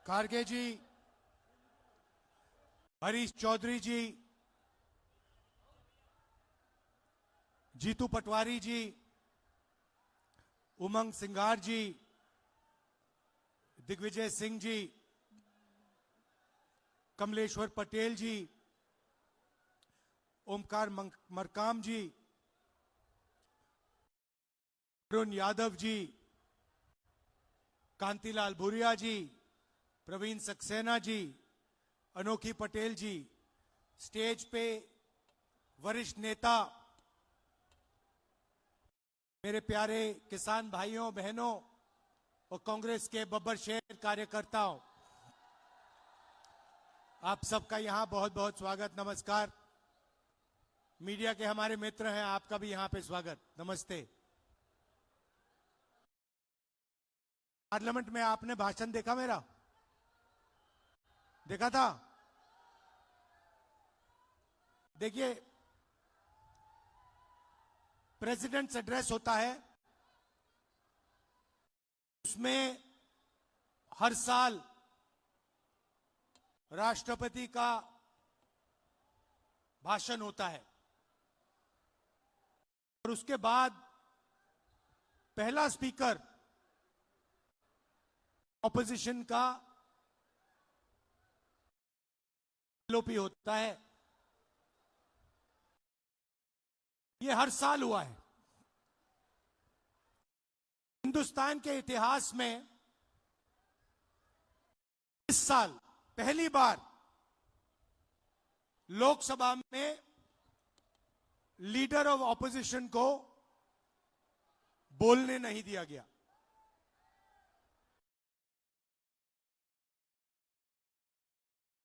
खारगे जी, हरीश चौधरी जी, जीतू पटवारी जी, उमंग सिंघार जी, दिग्विजय सिंह जी, कमलेश्वर पटेल जी, ओमकार मरकाम जी, अरुण यादव जी, कांतिलाल भूरिया जी, प्रवीण सक्सेना जी, अनोखी पटेल जी, स्टेज पे वरिष्ठ नेता, मेरे प्यारे किसान भाइयों बहनों और कांग्रेस के बब्बर शेर कार्यकर्ताओं, आप सबका यहां बहुत बहुत स्वागत, नमस्कार। मीडिया के हमारे मित्र हैं, आपका भी यहां पे स्वागत, नमस्ते। पार्लियामेंट में आपने भाषण देखा मेरा? देखा था? देखिए, प्रेसिडेंट्स एड्रेस होता है, उसमें हर साल राष्ट्रपति का भाषण होता है और उसके बाद पहला स्पीकर ऑपोजिशन का एलओपी होता है। ये हर साल हुआ है। हिंदुस्तान के इतिहास में इस साल पहली बार लोकसभा में लीडर ऑफ ऑपोजिशन को बोलने नहीं दिया गया।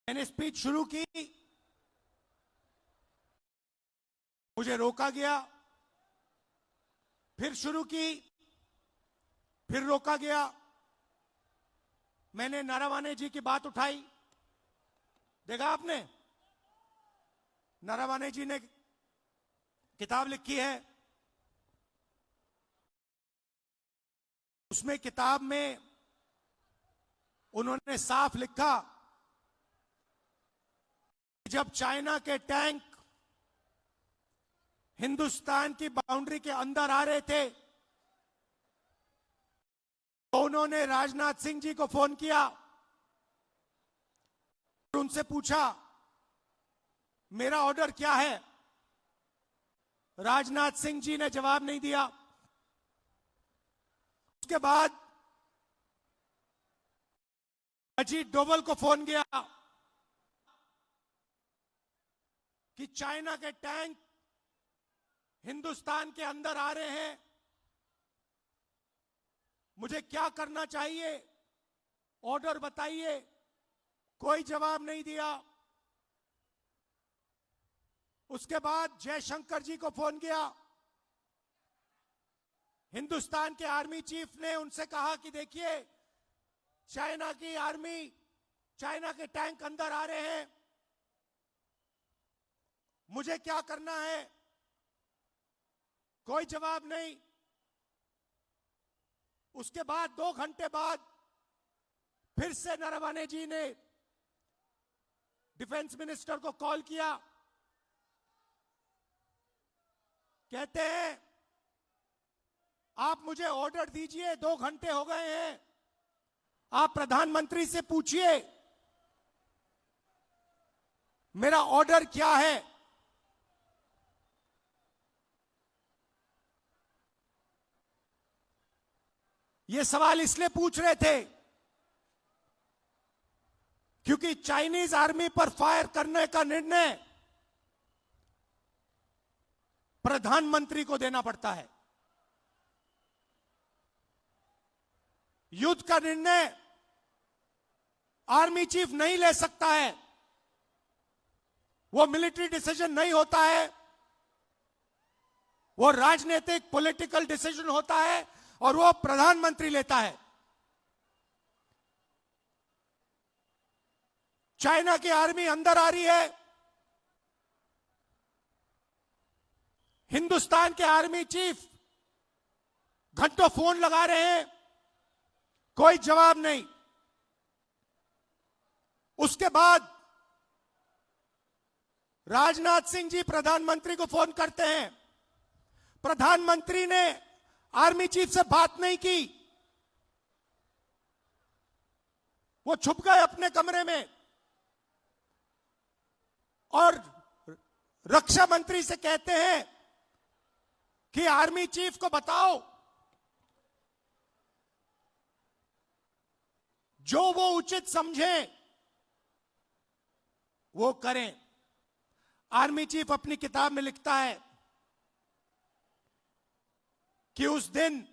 मैंने स्पीच शुरू की, मुझे रोका गया, फिर शुरू की, फिर रोका गया। मैंने नारावाने जी की बात उठाई, देखा आपने? नारावाने जी ने किताब लिखी है, उसमें किताब में उन्होंने साफ लिखा, जब चाइना के टैंक हिंदुस्तान की बाउंड्री के अंदर आ रहे थे तो उन्होंने राजनाथ सिंह जी को फोन किया और उनसे पूछा मेरा ऑर्डर क्या है। राजनाथ सिंह जी ने जवाब नहीं दिया। उसके बाद अजीत डोभाल को फोन किया कि चाइना के टैंक हिंदुस्तान के अंदर आ रहे हैं, मुझे क्या करना चाहिए, ऑर्डर बताइए। कोई जवाब नहीं दिया। उसके बाद जयशंकर जी को फोन किया, हिंदुस्तान के आर्मी चीफ ने उनसे कहा कि देखिए चाइना की आर्मी, चाइना के टैंक अंदर आ रहे हैं, मुझे क्या करना है। कोई जवाब नहीं। उसके बाद 2 घंटे बाद फिर से नारावाने जी ने डिफेंस मिनिस्टर को कॉल किया, कहते हैं आप मुझे ऑर्डर दीजिए, 2 घंटे हो गए हैं, आप प्रधानमंत्री से पूछिए मेरा ऑर्डर क्या है। ये सवाल इसलिए पूछ रहे थे क्योंकि चाइनीज आर्मी पर फायर करने का निर्णय प्रधानमंत्री को देना पड़ता है। युद्ध का निर्णय आर्मी चीफ नहीं ले सकता है, वो मिलिट्री डिसीजन नहीं होता है, वो राजनीतिक पॉलिटिकल डिसीजन होता है और वो प्रधानमंत्री लेता है। चाइना की आर्मी अंदर आ रही है, हिंदुस्तान के आर्मी चीफ घंटों फोन लगा रहे हैं, कोई जवाब नहीं। उसके बाद राजनाथ सिंह जी प्रधानमंत्री को फोन करते हैं। प्रधानमंत्री ने आर्मी चीफ से बात नहीं की, वो छुप गए अपने कमरे में और रक्षा मंत्री से कहते हैं कि आर्मी चीफ को बताओ जो वो उचित समझे वो करें। आर्मी चीफ अपनी किताब में लिखता है कि उस दिन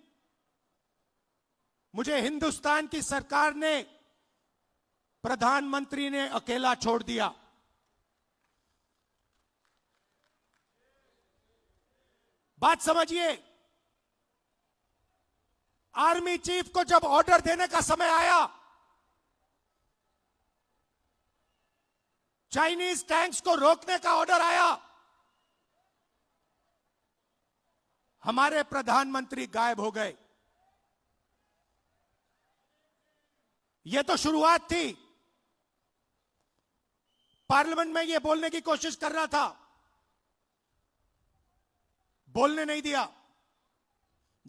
मुझे हिंदुस्तान की सरकार ने, प्रधानमंत्री ने अकेला छोड़ दिया। बात समझिए, आर्मी चीफ को जब ऑर्डर देने का समय आया, चाइनीज टैंक्स को रोकने का ऑर्डर आया, हमारे प्रधानमंत्री गायब हो गए। यह तो शुरुआत थी। पार्लियामेंट में यह बोलने की कोशिश कर रहा था, बोलने नहीं दिया।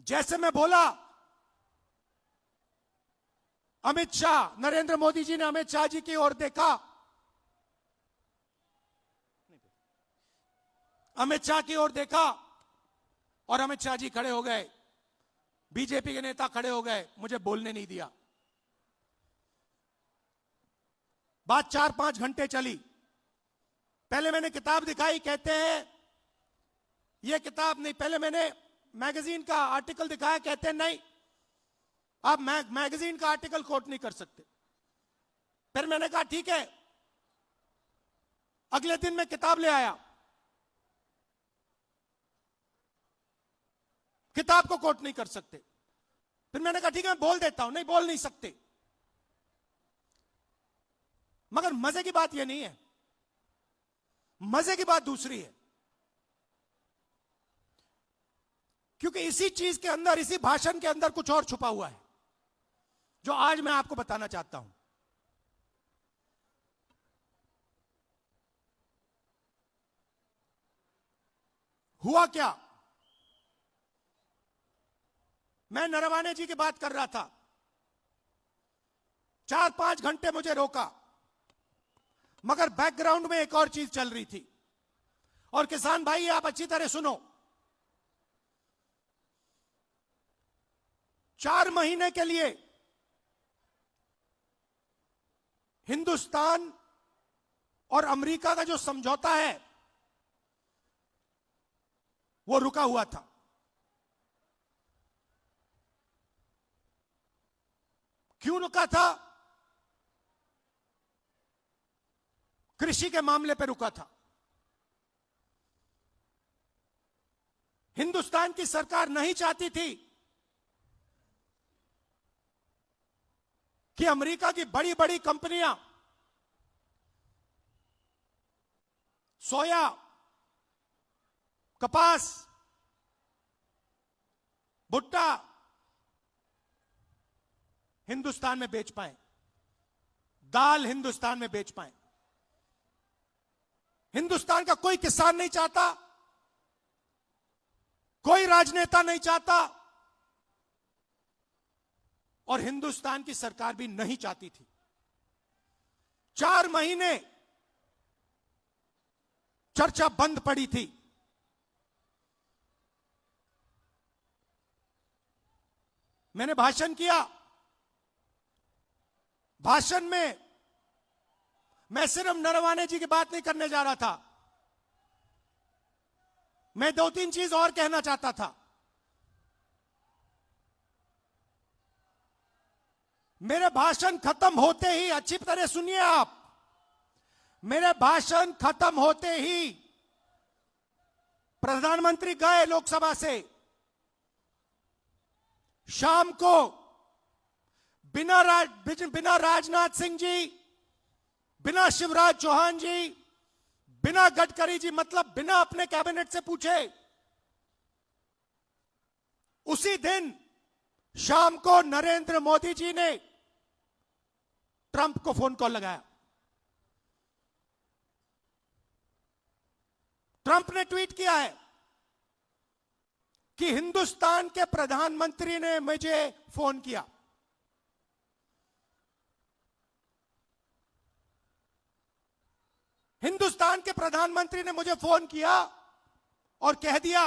जैसे मैं बोला, अमित शाह, नरेंद्र मोदी जी ने अमित शाह जी की ओर देखा, अमित शाह की ओर देखा और अमित शाह जी खड़े हो गए, बीजेपी के नेता खड़े हो गए, मुझे बोलने नहीं दिया। बात 4-5 घंटे चली। पहले मैंने किताब दिखाई, कहते हैं यह किताब नहीं। पहले मैंने मैगजीन का आर्टिकल दिखाया, कहते हैं नहीं आप मैगजीन का आर्टिकल कोट नहीं कर सकते। फिर मैंने कहा ठीक है। अगले दिन मैं किताब ले आया, किताब को कोट नहीं कर सकते। फिर मैंने कहा ठीक है मैं बोल देता हूं, नहीं बोल नहीं सकते। मगर मजे की बात यह नहीं है, मजे की बात दूसरी है। क्योंकि इसी चीज के अंदर, इसी भाषण के अंदर कुछ और छुपा हुआ है, जो आज मैं आपको बताना चाहता हूं। हुआ क्या, मैं नरवाने जी की बात कर रहा था। 4-5 घंटे मुझे रोका, मगर बैकग्राउंड में एक और चीज चल रही थी। और किसान भाई आप अच्छी तरह सुनो, 4 महीने के लिए हिंदुस्तान और अमेरिका का जो समझौता है वो रुका हुआ था। क्यों रुका था? कृषि के मामले पर रुका था। हिंदुस्तान की सरकार नहीं चाहती थी कि अमेरिका की बड़ी बड़ी कंपनियां सोया, कपास, भुट्टा हिंदुस्तान में बेच पाए, दाल हिंदुस्तान में बेच पाए। हिंदुस्तान का कोई किसान नहीं चाहता, कोई राजनेता नहीं चाहता और हिंदुस्तान की सरकार भी नहीं चाहती थी। 4 महीने चर्चा बंद पड़ी थी। मैंने भाषण किया। भाषण में मैं सिर्फ नरवाने जी की बात नहीं करने जा रहा था, मैं 2-3 चीज और कहना चाहता था। मेरे भाषण खत्म होते ही, अच्छी तरह सुनिए आप, मेरे भाषण खत्म होते ही प्रधानमंत्री गए लोकसभा से। शाम को बिना राजनाथ सिंह जी, बिना शिवराज चौहान जी, बिना गडकरी जी, मतलब बिना अपने कैबिनेट से पूछे, उसी दिन शाम को नरेंद्र मोदी जी ने ट्रंप को फोन कॉल लगाया। ट्रंप ने ट्वीट किया है कि हिंदुस्तान के प्रधानमंत्री ने मुझे फोन किया। हिंदुस्तान के प्रधानमंत्री ने मुझे फोन किया और कह दिया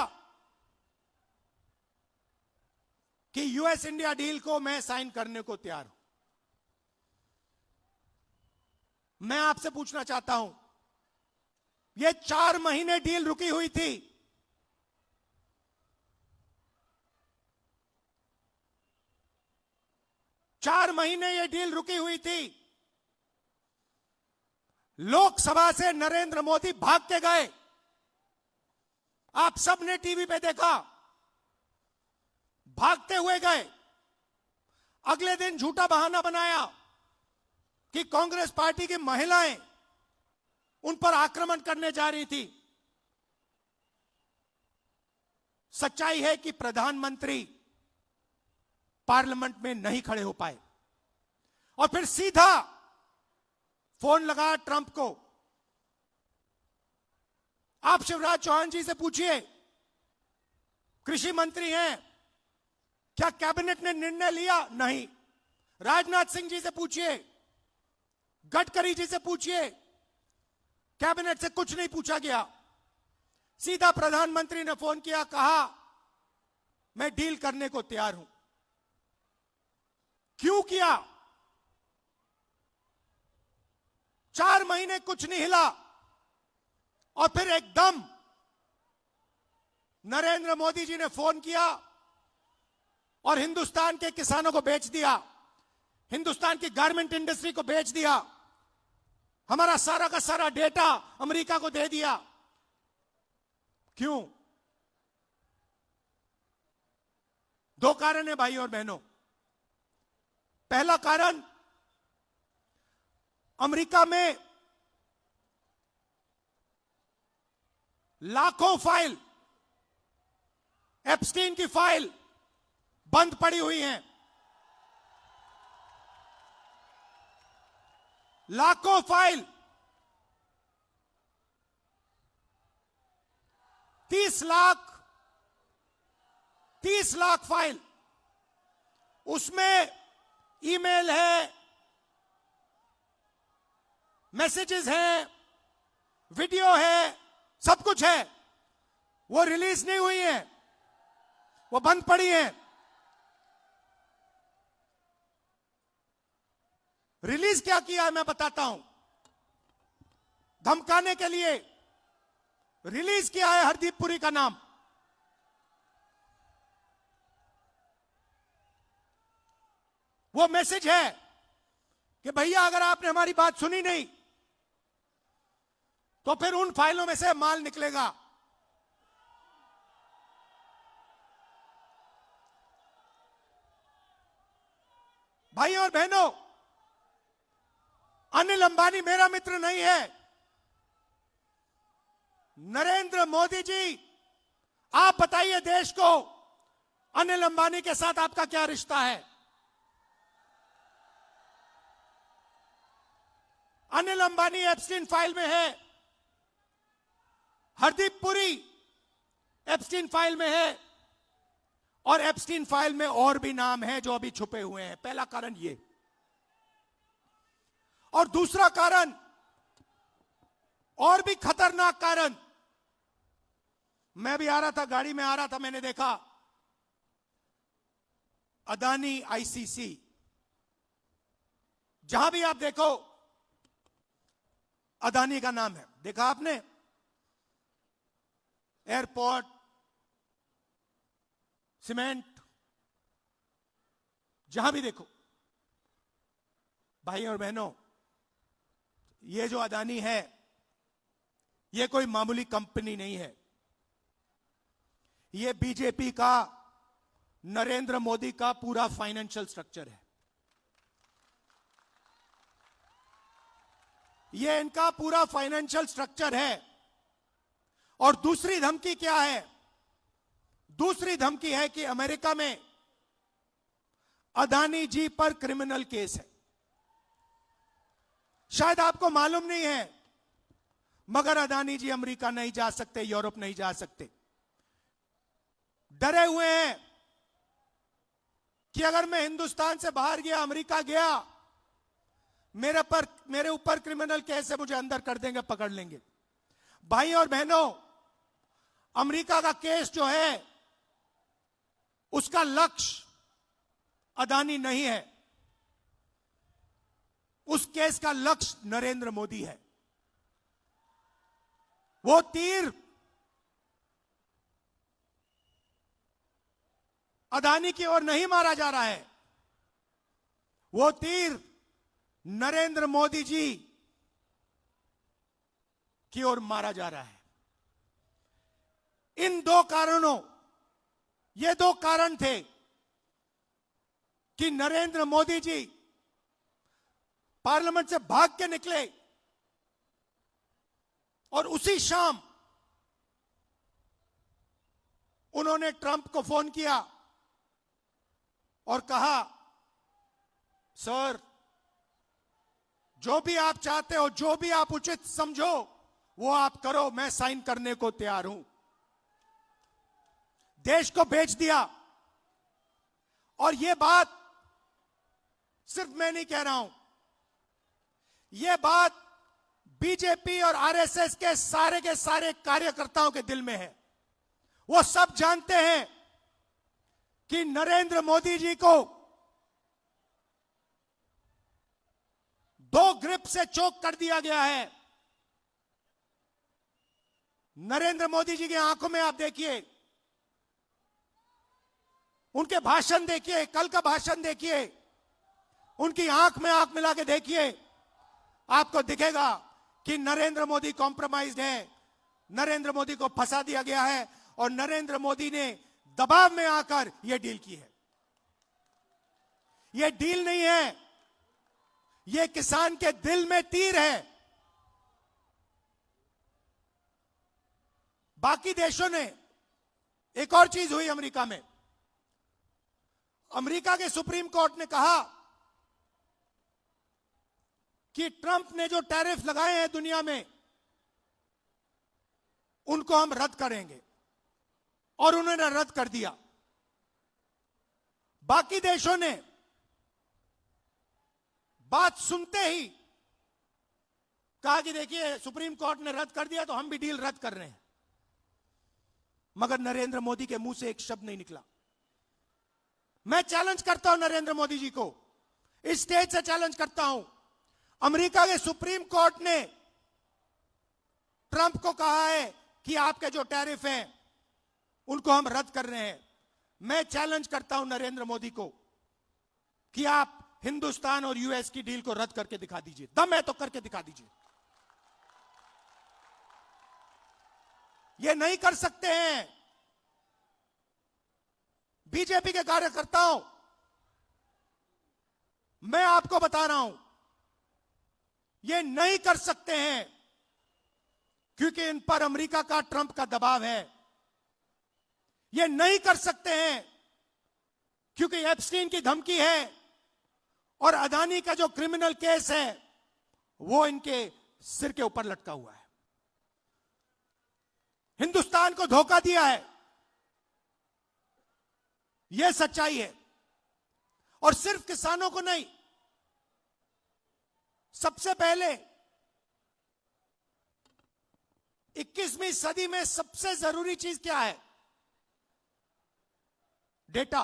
कि यूएस इंडिया डील को मैं साइन करने को तैयार हूं। मैं आपसे पूछना चाहता हूं, यह 4 महीने डील रुकी हुई थी। चार महीने यह डील रुकी हुई थी। लोकसभा से नरेंद्र मोदी भाग के गए। आप सबने टीवी पे देखा, भागते हुए गए। अगले दिन झूठा बहाना बनाया कि कांग्रेस पार्टी की महिलाएं उन पर आक्रमण करने जा रही थी। सच्चाई है कि प्रधानमंत्री पार्लियामेंट में नहीं खड़े हो पाए और फिर सीधा फोन लगा ट्रंप को। आप शिवराज चौहान जी से पूछिए, कृषि मंत्री हैं, क्या कैबिनेट ने निर्णय लिया? नहीं। राजनाथ सिंह जी से पूछिए, गडकरी जी से पूछिए, कैबिनेट से कुछ नहीं पूछा गया। सीधा प्रधानमंत्री ने फोन किया, कहा मैं डील करने को तैयार हूं। क्यों किया? 4 महीने कुछ नहीं हिला और फिर एकदम नरेंद्र मोदी जी ने फोन किया और हिंदुस्तान के किसानों को बेच दिया, हिंदुस्तान की गारमेंट इंडस्ट्री को बेच दिया, हमारा सारा का सारा डेटा अमेरिका को दे दिया। क्यों? 2 कारण है भाई और बहनों। पहला कारण, अमेरिका में लाखों फाइल, एप्स्टीन की फाइल बंद पड़ी हुई हैं। लाखों फाइल, 30 लाख फाइल, उसमें ईमेल है, मैसेजेस हैं, वीडियो है, सब कुछ है। वो रिलीज नहीं हुई है, वो बंद पड़ी है। रिलीज क्या किया है मैं बताता हूं। धमकाने के लिए रिलीज किया है हरदीप पुरी का नाम। वो मैसेज है कि भैया अगर आपने हमारी बात सुनी नहीं तो फिर उन फाइलों में से माल निकलेगा। भाई और बहनों, अनिल अंबानी मेरा मित्र नहीं है। नरेंद्र मोदी जी, आप बताइए देश को, अनिल अंबानी के साथ आपका क्या रिश्ता है? अनिल अंबानी एप्स्टीन फाइल में है, हरदीप पुरी एप्स्टीन फाइल में है और एप्स्टीन फाइल में और भी नाम है जो अभी छुपे हुए हैं। पहला कारण ये। और दूसरा कारण, और भी खतरनाक कारण, मैं भी आ रहा था, गाड़ी में आ रहा था, मैंने देखा अदानी आईसीसी, जहां भी आप देखो अदानी का नाम है। देखा आपने? एयरपोर्ट, सीमेंट, जहां भी देखो। भाई और बहनों, ये जो अदानी है, ये कोई मामूली कंपनी नहीं है। ये बीजेपी का, नरेंद्र मोदी का पूरा फाइनेंशियल स्ट्रक्चर है। ये इनका पूरा फाइनेंशियल स्ट्रक्चर है। और दूसरी धमकी क्या है? दूसरी धमकी है कि अमेरिका में अदानी जी पर क्रिमिनल केस है। शायद आपको मालूम नहीं है, मगर अदानी जी अमेरिका नहीं जा सकते, यूरोप नहीं जा सकते। डरे हुए हैं कि अगर मैं हिंदुस्तान से बाहर गया, अमेरिका गया, मेरे ऊपर क्रिमिनल केस है, मुझे अंदर कर देंगे, पकड़ लेंगे। भाई और बहनों, अमेरिका का केस जो है उसका लक्ष्य अदानी नहीं है, उस केस का लक्ष्य नरेंद्र मोदी है। वो तीर अदानी की ओर नहीं मारा जा रहा है, वो तीर नरेंद्र मोदी जी की ओर मारा जा रहा है। इन दो कारणों, ये दो कारण थे कि नरेंद्र मोदी जी पार्लियामेंट से भाग के निकले और उसी शाम उन्होंने ट्रंप को फोन किया और कहा, सर जो भी आप चाहते हो, जो भी आप उचित समझो वो आप करो, मैं साइन करने को तैयार हूं। देश को बेच दिया। और यह बात सिर्फ मैं नहीं कह रहा हूं, यह बात बीजेपी और आरएसएस के सारे कार्यकर्ताओं के दिल में है। वो सब जानते हैं कि नरेंद्र मोदी जी को दो ग्रिप से चोक कर दिया गया है। नरेंद्र मोदी जी की आंखों में आप देखिए, उनके भाषण देखिए, कल का भाषण देखिए, उनकी आंख में आंख मिला के देखिए, आपको दिखेगा कि नरेंद्र मोदी कॉम्प्रोमाइज्ड है, नरेंद्र मोदी को फंसा दिया गया है और नरेंद्र मोदी ने दबाव में आकर यह डील की है। यह डील नहीं है, यह किसान के दिल में तीर है। बाकी देशों ने, एक और चीज हुई अमेरिका में, अमेरिका के सुप्रीम कोर्ट ने कहा कि ट्रंप ने जो टैरिफ लगाए हैं दुनिया में, उनको हम रद्द करेंगे, और उन्होंने रद्द कर दिया। बाकी देशों ने बात सुनते ही कहा कि देखिए सुप्रीम कोर्ट ने रद्द कर दिया तो हम भी डील रद्द कर रहे हैं। मगर नरेंद्र मोदी के मुंह से एक शब्द नहीं निकला। मैं चैलेंज करता हूं नरेंद्र मोदी जी को, इस स्टेज से चैलेंज करता हूं। अमेरिका के सुप्रीम कोर्ट ने ट्रंप को कहा है कि आपके जो टैरिफ हैं उनको हम रद्द कर रहे हैं। मैं चैलेंज करता हूं नरेंद्र मोदी को कि आप हिंदुस्तान और यूएस की डील को रद्द करके दिखा दीजिए। दम है तो करके दिखा दीजिए। ये नहीं कर सकते हैं। बीजेपी के कार्यकर्ताओं, मैं आपको बता रहा हूं, ये नहीं कर सकते हैं क्योंकि इन पर अमेरिका का, ट्रंप का दबाव है। ये नहीं कर सकते हैं क्योंकि एप्स्टीन की धमकी है और अदानी का जो क्रिमिनल केस है वो इनके सिर के ऊपर लटका हुआ है। हिंदुस्तान को धोखा दिया है, यह सच्चाई है। और सिर्फ किसानों को नहीं, सबसे पहले 21वीं सदी में सबसे जरूरी चीज क्या है? डेटा।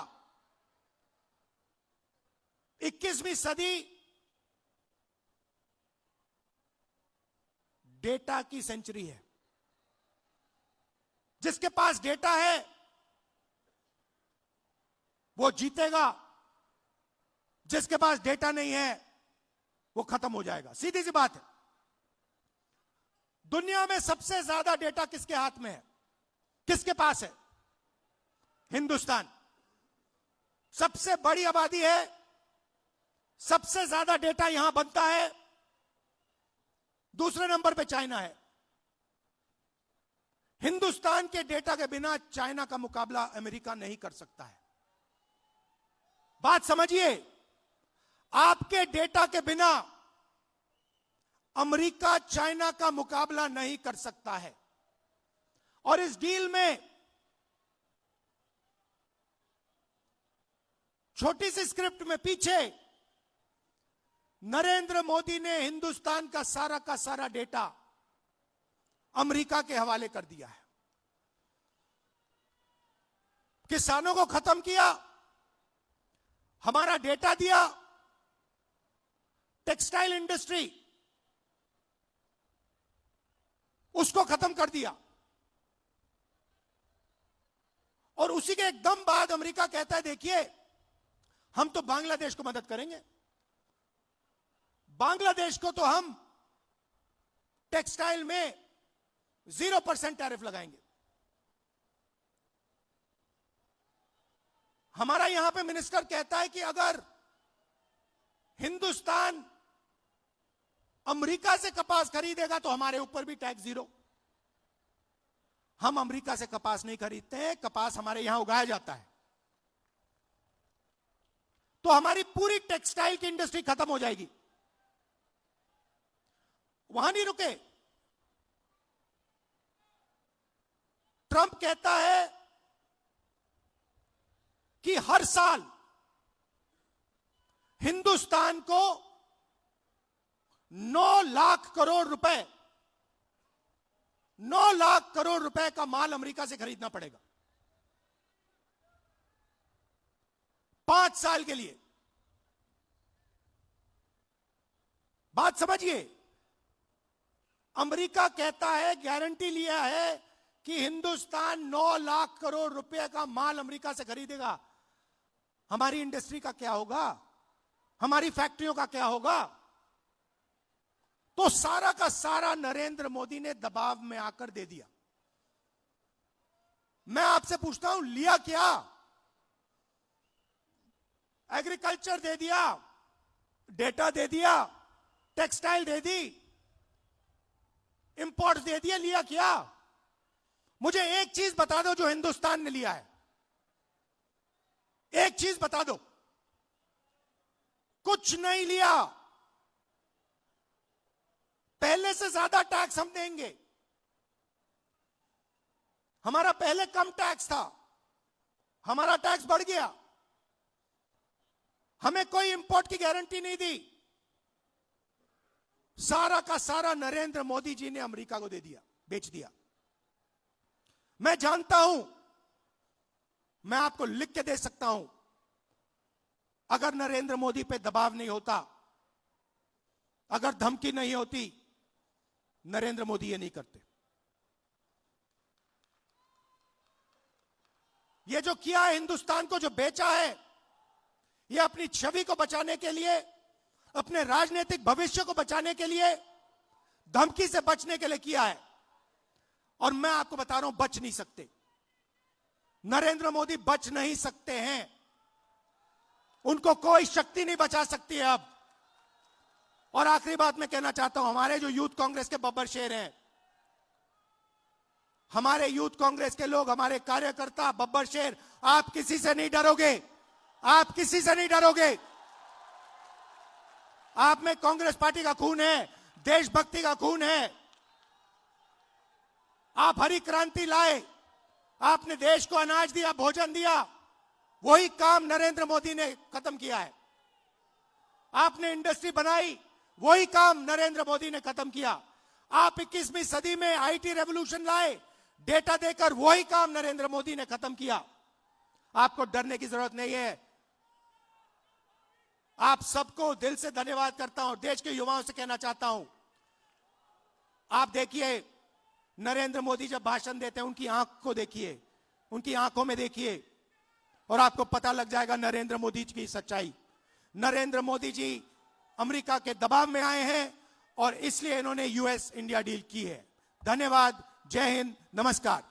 21वीं सदी डेटा की सेंचुरी है। जिसके पास डेटा है वो जीतेगा, जिसके पास डेटा नहीं है वो खत्म हो जाएगा। सीधी सी बात है। दुनिया में सबसे ज्यादा डेटा किसके हाथ में है? किसके पास है? हिंदुस्तान। सबसे बड़ी आबादी है, सबसे ज्यादा डेटा यहां बनता है। दूसरे नंबर पे चाइना है। हिंदुस्तान के डेटा के बिना चाइना का मुकाबला अमेरिका नहीं कर सकता है। बात समझिए, आपके डेटा के बिना अमेरिका चाइना का मुकाबला नहीं कर सकता है। और इस डील में छोटी सी स्क्रिप्ट में पीछे नरेंद्र मोदी ने हिंदुस्तान का सारा डेटा अमेरिका के हवाले कर दिया है। किसानों को खत्म किया, हमारा डेटा दिया, टेक्सटाइल इंडस्ट्री उसको खत्म कर दिया। और उसी के एकदम बाद अमेरिका कहता है देखिए हम तो बांग्लादेश को मदद करेंगे, बांग्लादेश को तो हम टेक्सटाइल में 0% टैरिफ लगाएंगे। हमारा यहां पे मिनिस्टर कहता है कि अगर हिंदुस्तान अमेरिका से कपास खरीदेगा तो हमारे ऊपर भी टैक्स 0। हम अमेरिका से कपास नहीं खरीदते हैं, कपास हमारे यहां उगाया जाता है। तो हमारी पूरी टेक्सटाइल की इंडस्ट्री खत्म हो जाएगी। वहां नहीं रुके, ट्रंप कहता है कि हर साल हिंदुस्तान को 9 लाख करोड़ रुपए 9 लाख करोड़ रुपए का माल अमेरिका से खरीदना पड़ेगा 5 साल के लिए। बात समझिए, अमेरिका कहता है, गारंटी लिया है कि हिंदुस्तान 9 लाख करोड़ रुपए का माल अमेरिका से खरीदेगा। हमारी इंडस्ट्री का क्या होगा, हमारी फैक्ट्रियों का क्या होगा? तो सारा का सारा नरेंद्र मोदी ने दबाव में आकर दे दिया। मैं आपसे पूछता हूं, लिया क्या? एग्रीकल्चर दे दिया, डेटा दे दिया, टेक्सटाइल दे दी, इंपोर्ट दे दिया, लिया क्या? मुझे एक चीज बता दो जो हिंदुस्तान ने लिया है, एक चीज बता दो। कुछ नहीं लिया। पहले से ज्यादा टैक्स हम देंगे। हमारा पहले कम टैक्स था, हमारा टैक्स बढ़ गया। हमें कोई इंपोर्ट की गारंटी नहीं दी। सारा का सारा नरेंद्र मोदी जी ने अमेरिका को दे दिया, बेच दिया। मैं जानता हूं, मैं आपको लिख के दे सकता हूं, अगर नरेंद्र मोदी पे दबाव नहीं होता, अगर धमकी नहीं होती, नरेंद्र मोदी ये नहीं करते। ये जो किया है, हिंदुस्तान को जो बेचा है, ये अपनी छवि को बचाने के लिए, अपने राजनीतिक भविष्य को बचाने के लिए, धमकी से बचने के लिए किया है। और मैं आपको बता रहा हूं, बच नहीं सकते। नरेंद्र मोदी बच नहीं सकते हैं। उनको कोई शक्ति नहीं बचा सकती है अब। और आखिरी बात मैं कहना चाहता हूं, हमारे जो यूथ कांग्रेस के बब्बर शेर हैं, हमारे यूथ कांग्रेस के लोग, हमारे कार्यकर्ता बब्बर शेर, आप किसी से नहीं डरोगे, आप किसी से नहीं डरोगे। आप में कांग्रेस पार्टी का खून है, देशभक्ति का खून है। आप हरी क्रांति लाए, आपने देश को अनाज दिया, भोजन दिया, वही काम नरेंद्र मोदी ने खत्म किया है। आपने इंडस्ट्री बनाई, वही काम नरेंद्र मोदी ने खत्म किया। आप 21वीं सदी में आईटी रेवोल्यूशन लाए, डेटा देकर, वही काम नरेंद्र मोदी ने खत्म किया। आपको डरने की जरूरत नहीं है। आप सबको दिल से धन्यवाद करता हूं। देश के युवाओं से कहना चाहता हूं, आप देखिए, नरेंद्र मोदी जब भाषण देते हैं, उनकी आंख को देखिए, उनकी आंखों में देखिए, और आपको पता लग जाएगा नरेंद्र मोदी जी की सच्चाई। नरेंद्र मोदी जी अमेरिका के दबाव में आए हैं और इसलिए इन्होंने यूएस इंडिया डील की है। धन्यवाद, जय हिंद, नमस्कार।